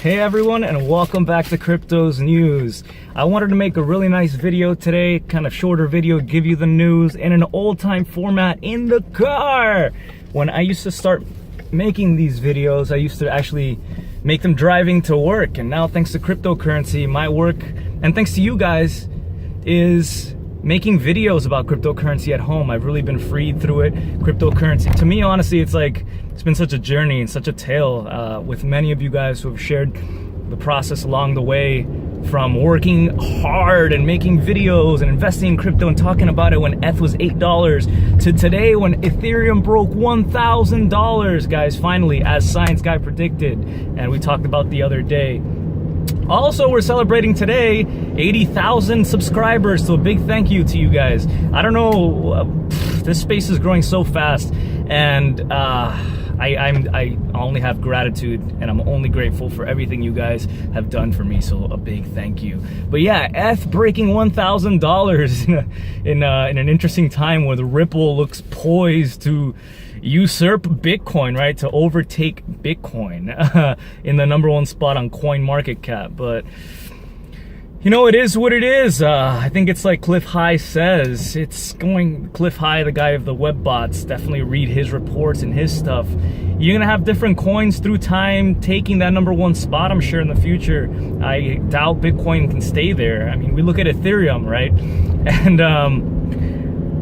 Hey everyone, and welcome back to Crypto's News. I wanted to make a really nice video today, kind of shorter video, give you the news in an old-time format in the car. When I used to start making these videos, I used to actually make them driving to work, and now thanks to cryptocurrency, my work, and thanks to you guys, is making videos about cryptocurrency at home. I've really been freed through it. Cryptocurrency, to me, honestly, it's been such a journey and such a tale with many of you guys who have shared the process along the way, from working hard and making videos and investing in crypto and talking about it when ETH was $8 to today when Ethereum broke $1,000, guys, finally, as Science Guy predicted, and we talked about the other day. Also, we're celebrating today 80,000 subscribers, so a big thank you to you guys. I don't know, this space is growing so fast, and I only have gratitude, and I'm only grateful for everything you guys have done for me, so a big thank you. But yeah, ETH breaking $1,000 in an interesting time where the Ripple looks poised to usurp Bitcoin, right? To overtake Bitcoin in the #1 spot on CoinMarketCap. But you know, it is what it is. I think it's like Cliff High says. It's going, Cliff High, the guy of the web bots, definitely read his reports and his stuff. You're gonna have different coins through time taking that #1 spot, I'm sure, in the future. I doubt Bitcoin can stay there. I mean, we look at Ethereum, right? And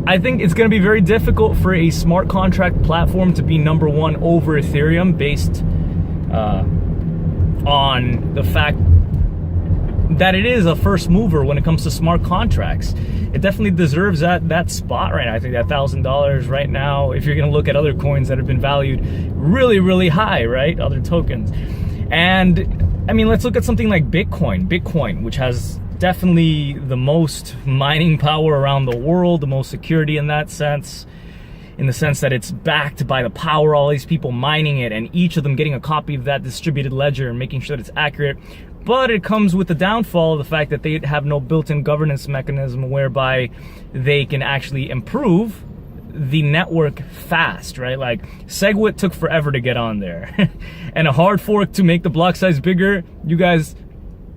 I think it's going to be very difficult for a smart contract platform to be #1 over Ethereum based on the fact that it is a first mover when it comes to smart contracts. It definitely deserves that spot right now. I think that $1,000 right now, if you're going to look at other coins that have been valued really, really high, right? Other tokens. And I mean, let's look at something like Bitcoin, which has definitely the most mining power around the world, the most security in that sense, in the sense that it's backed by the power, all these people mining it, and each of them getting a copy of that distributed ledger and making sure that it's accurate. But it comes with the downfall of the fact that they have no built-in governance mechanism whereby they can actually improve the network fast, right? Like SegWit took forever to get on there. And a hard fork to make the block size bigger, you guys,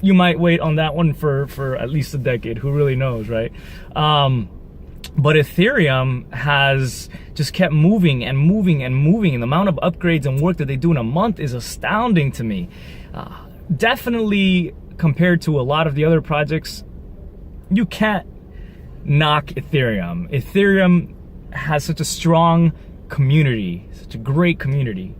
you might wait on that one for at least a decade. Who really knows, right? But Ethereum has just kept moving and moving and moving, and the amount of upgrades and work that they do in a month is astounding to me. Definitely compared to a lot of the other projects, you can't knock Ethereum. Ethereum has such a strong community, such a great community.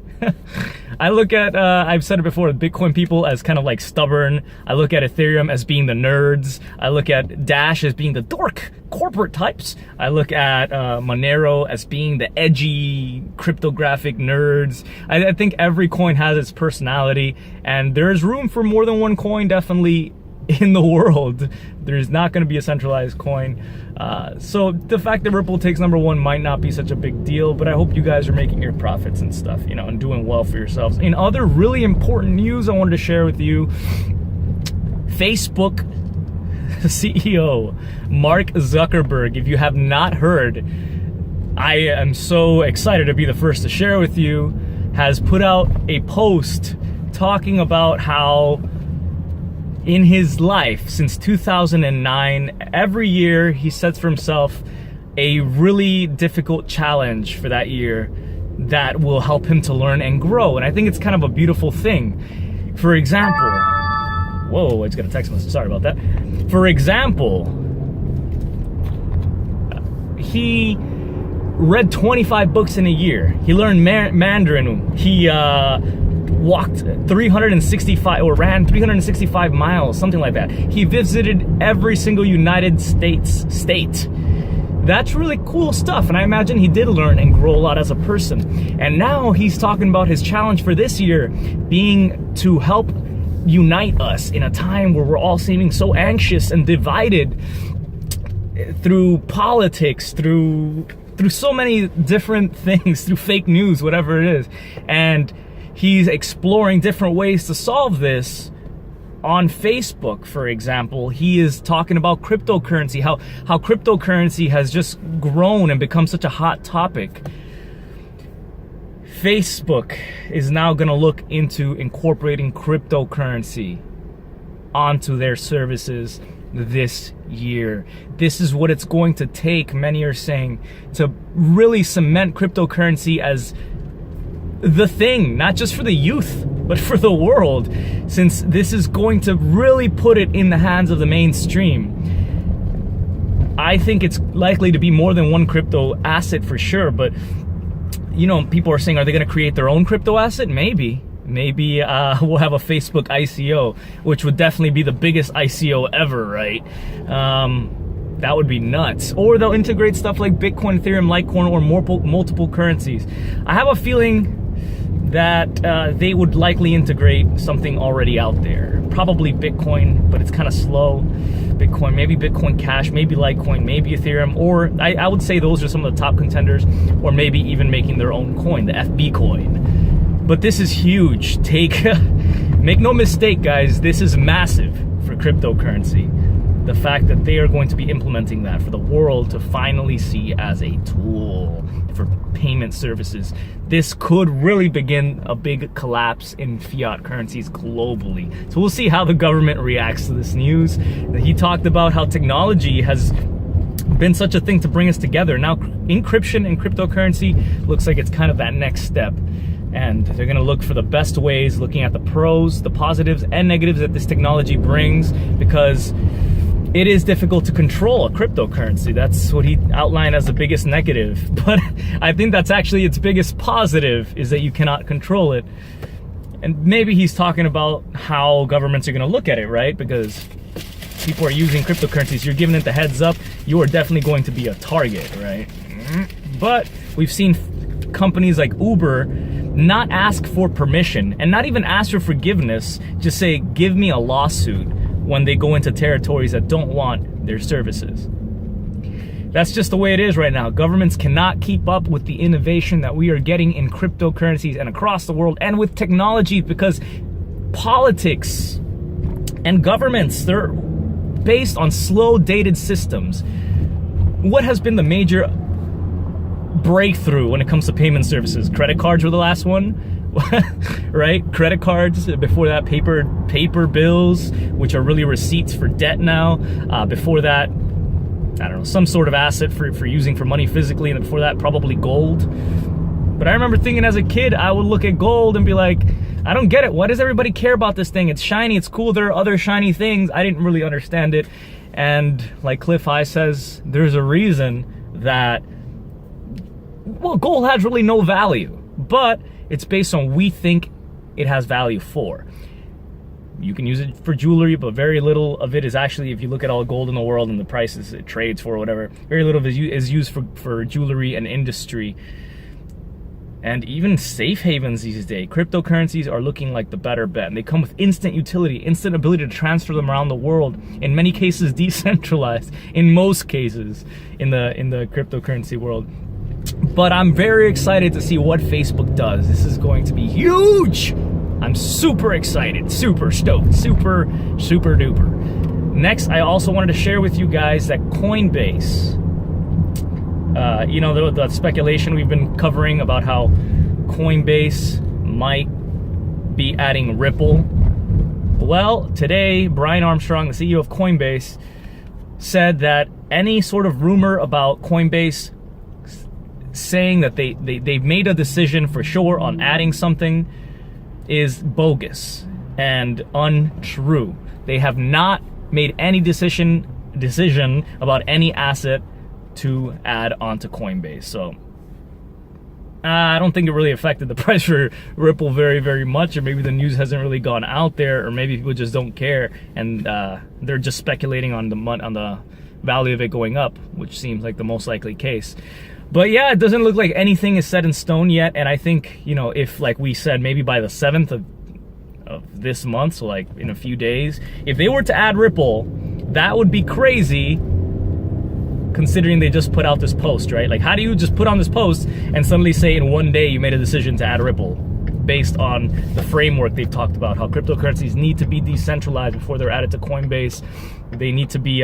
I look at, I've said it before, Bitcoin people as kind of like stubborn. I look at Ethereum as being the nerds. I look at Dash as being the dork corporate types. I look at Monero as being the edgy cryptographic nerds. I think every coin has its personality, and there's room for more than one coin definitely in the world. There's not going to be a centralized coin. So the fact that Ripple takes #1 might not be such a big deal, but I hope you guys are making your profits and stuff, you know, and doing well for yourselves. In other really important news I wanted to share with you, Facebook CEO Mark Zuckerberg, if you have not heard, I am so excited to be the first to share with you, has put out a post talking about how in his life since 2009, every year he sets for himself a really difficult challenge for that year that will help him to learn and grow. And I think it's kind of a beautiful thing. For example, whoa, I just got a text message, sorry about that. For example, he read 25 books in a year. He learned Mandarin. He walked 365 or ran 365 miles, something like that. He visited every single United States state. That's really cool stuff, and I imagine he did learn and grow a lot as a person. And now he's talking about his challenge for this year being to help unite us in a time where we're all seeming so anxious and divided through politics, through so many different things, through fake news, whatever it is. And he's exploring different ways to solve this. On Facebook, for example, he is talking about cryptocurrency, how cryptocurrency has just grown and become such a hot topic. Facebook is now going to look into incorporating cryptocurrency onto their services this year. This is what it's going to take, many are saying, to really cement cryptocurrency as the thing, not just for the youth, but for the world, since this is going to really put it in the hands of the mainstream. I think it's likely to be more than one crypto asset for sure, but you know, people are saying, are they going to create their own crypto asset? Maybe we'll have a Facebook ICO, which would definitely be the biggest ICO ever, right? That would be nuts. Or they'll integrate stuff like Bitcoin, Ethereum, Litecoin, or multiple currencies. I have a feeling that they would likely integrate something already out there. Probably Bitcoin, but it's kind of slow. Bitcoin, maybe Bitcoin Cash, maybe Litecoin, maybe Ethereum, or I would say those are some of the top contenders, or maybe even making their own coin, the FB coin. But this is huge. Make no mistake, guys, this is massive for cryptocurrency. The fact that they are going to be implementing that for the world to finally see as a tool for payment services. This could really begin a big collapse in fiat currencies globally. So we'll see how the government reacts to this news. He talked about how technology has been such a thing to bring us together. Now encryption and cryptocurrency looks like it's kind of that next step. And they're going to look for the best ways, looking at the pros, the positives and negatives that this technology brings, because it is difficult to control a cryptocurrency. That's what he outlined as the biggest negative. But I think that's actually its biggest positive, is that you cannot control it. And maybe he's talking about how governments are going to look at it, right? Because people are using cryptocurrencies. You're giving it the heads up. You are definitely going to be a target, right? But we've seen companies like Uber not ask for permission and not even ask for forgiveness. Just say, give me a lawsuit, when they go into territories that don't want their services. That's just the way it is right now. Governments cannot keep up with the innovation that we are getting in cryptocurrencies and across the world, and with technology, because politics and governments, they're based on slow dated systems. What has been the major breakthrough when it comes to payment services? Credit cards were the last one. Right? Credit cards. Before that, paper bills, which are really receipts for debt now. Before that, I don't know, some sort of asset for using for money physically. And before that, probably gold. But I remember thinking as a kid, I would look at gold and be like, I don't get it. Why does everybody care about this thing? It's shiny, it's cool, there are other shiny things. I didn't really understand it. And like Cliff High says, there's a reason that, well, gold has really no value. But it's based on we think it has value for. You can use it for jewelry, but very little of it is actually, if you look at all gold in the world and the prices it trades for or whatever, very little of it is used for jewelry and industry. And even safe havens these days, cryptocurrencies are looking like the better bet. And they come with instant utility, instant ability to transfer them around the world. In many cases, decentralized. In most cases, in the cryptocurrency world. But I'm very excited to see what Facebook does. This is going to be huge. I'm super excited, super stoked, super duper. Next, I also wanted to share with you guys that Coinbase, you know, the speculation we've been covering about how Coinbase might be adding Ripple. Well, today, Brian Armstrong, the CEO of Coinbase, said that any sort of rumor about Coinbase saying that they've made a decision for sure on adding something is bogus and untrue. They have not made any decision about any asset to add onto Coinbase. So I don't think it really affected the price for Ripple very much, or maybe the news hasn't really gone out there, or maybe people just don't care and they're just speculating on the value of it going up, which seems like the most likely case. But yeah, it doesn't look like anything is set in stone yet. And I think, you know, if, like we said, maybe by the 7th of this month, so like in a few days, if they were to add Ripple, that would be crazy, considering they just put out this post, right? Like, how do you just put on this post and suddenly say in one day you made a decision to add Ripple based on the framework they've talked about, how cryptocurrencies need to be decentralized before they're added to Coinbase. They need to be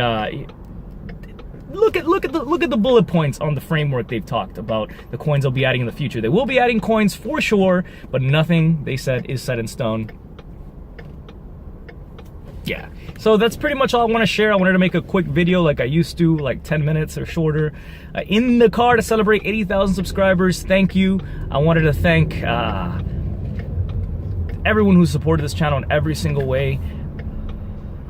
look at the bullet points on the framework they've talked about the coins they'll be adding in the future. They will be adding coins for sure, but nothing they said is set in stone. Yeah, so that's pretty much all I want to share. I wanted to make a quick video like I used to, like 10 minutes or shorter, in the car to celebrate 80,000 subscribers. Thank you. I wanted to thank everyone who supported this channel in every single way.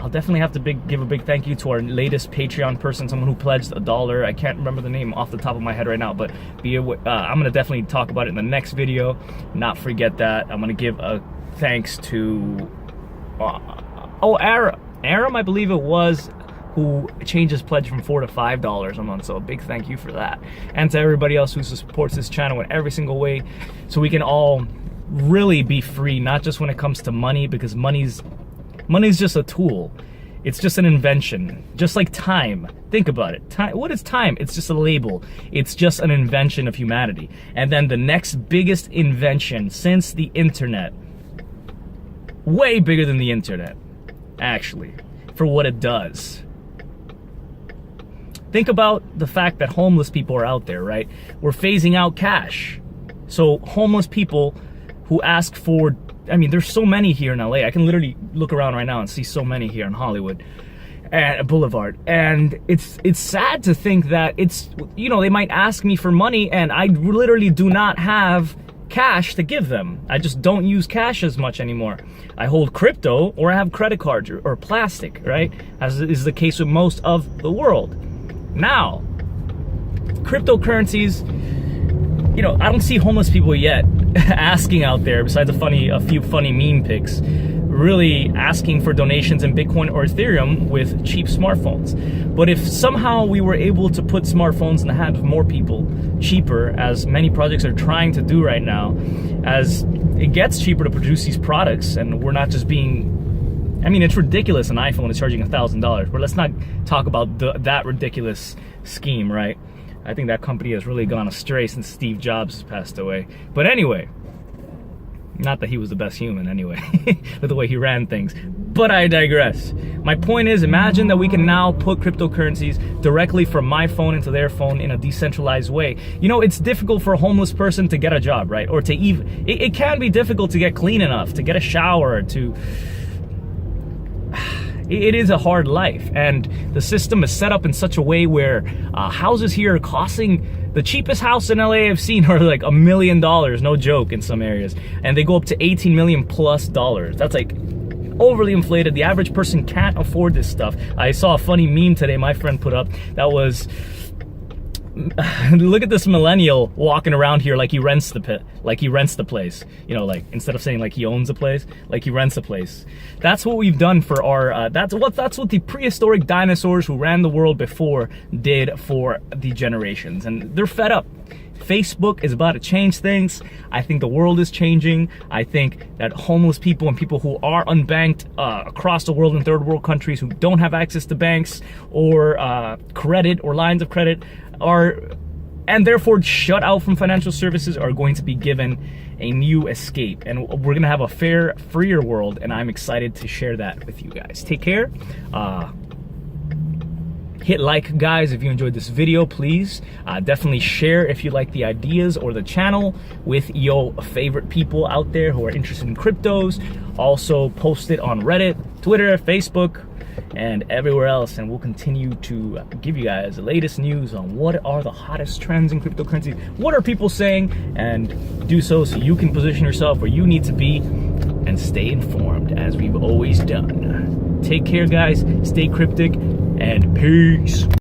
I'll definitely have to give a big thank you to our latest Patreon person, someone who pledged $1. I can't remember the name off the top of my head right now, but I'm gonna definitely talk about it in the next video. Not forget that. I'm gonna give a thanks to Aram, I believe it was, who changed his pledge from $4 to $5 a month. So a big thank you for that, and to everybody else who supports this channel in every single way, so we can all really be free, not just when it comes to money, because money's just a tool. It's just an invention, just like time. Think about it. Time, what is time? It's just a label. It's just an invention of humanity. And then the next biggest invention since the internet, way bigger than the internet, actually, for what it does. Think about the fact that homeless people are out there, right? We're phasing out cash. So homeless people who ask for, I mean, there's so many here in LA. I can literally look around right now and see so many here in Hollywood and Boulevard. And it's sad to think that it's, you know, they might ask me for money and I literally do not have cash to give them. I just don't use cash as much anymore. I hold crypto, or I have credit cards or plastic, right? As is the case with most of the world. Now, cryptocurrencies, you know, I don't see homeless people yet asking out there, besides a few funny meme pics, really asking for donations in Bitcoin or Ethereum with cheap smartphones. But if somehow we were able to put smartphones in the hands of more people cheaper, as many projects are trying to do right now, as it gets cheaper to produce these products, and we're not just being, I mean, it's ridiculous an iPhone is charging $1,000, but let's not talk about that ridiculous scheme, right? I think that company has really gone astray since Steve Jobs passed away. But anyway, not that he was the best human anyway, with the way he ran things, but I digress. My point is, imagine that we can now put cryptocurrencies directly from my phone into their phone in a decentralized way. You know, it's difficult for a homeless person to get a job, right? Or to even, it can be difficult to get clean enough, to get a shower, to, it is a hard life, and the system is set up in such a way where houses here are costing, the cheapest house in LA I've seen are like $1 million, no joke, in some areas, and they go up to 18 million plus dollars. That's like overly inflated. The average person can't afford this stuff. I saw a funny meme today my friend put up that was, look at this millennial walking around here like he rents the place. You know, like, instead of saying like he owns a place, like he rents a place. That's what we've done for our, that's what the prehistoric dinosaurs who ran the world before did for the generations. And they're fed up. Facebook is about to change things. I think the world is changing. I think that homeless people and people who are unbanked across the world in third world countries who don't have access to banks or credit or lines of credit and therefore shut out from financial services, are going to be given a new escape, and we're gonna have a fair, freer world, and I'm excited to share that with you guys. Take care. Hit like, guys, if you enjoyed this video, please. Definitely share if you like the ideas or the channel with your favorite people out there who are interested in cryptos. Also post it on Reddit, Twitter, Facebook, and everywhere else, and we'll continue to give you guys the latest news on what are the hottest trends in cryptocurrency, what are people saying, and do so you can position yourself where you need to be and stay informed, as we've always done. Take care, guys, stay cryptic, and peace.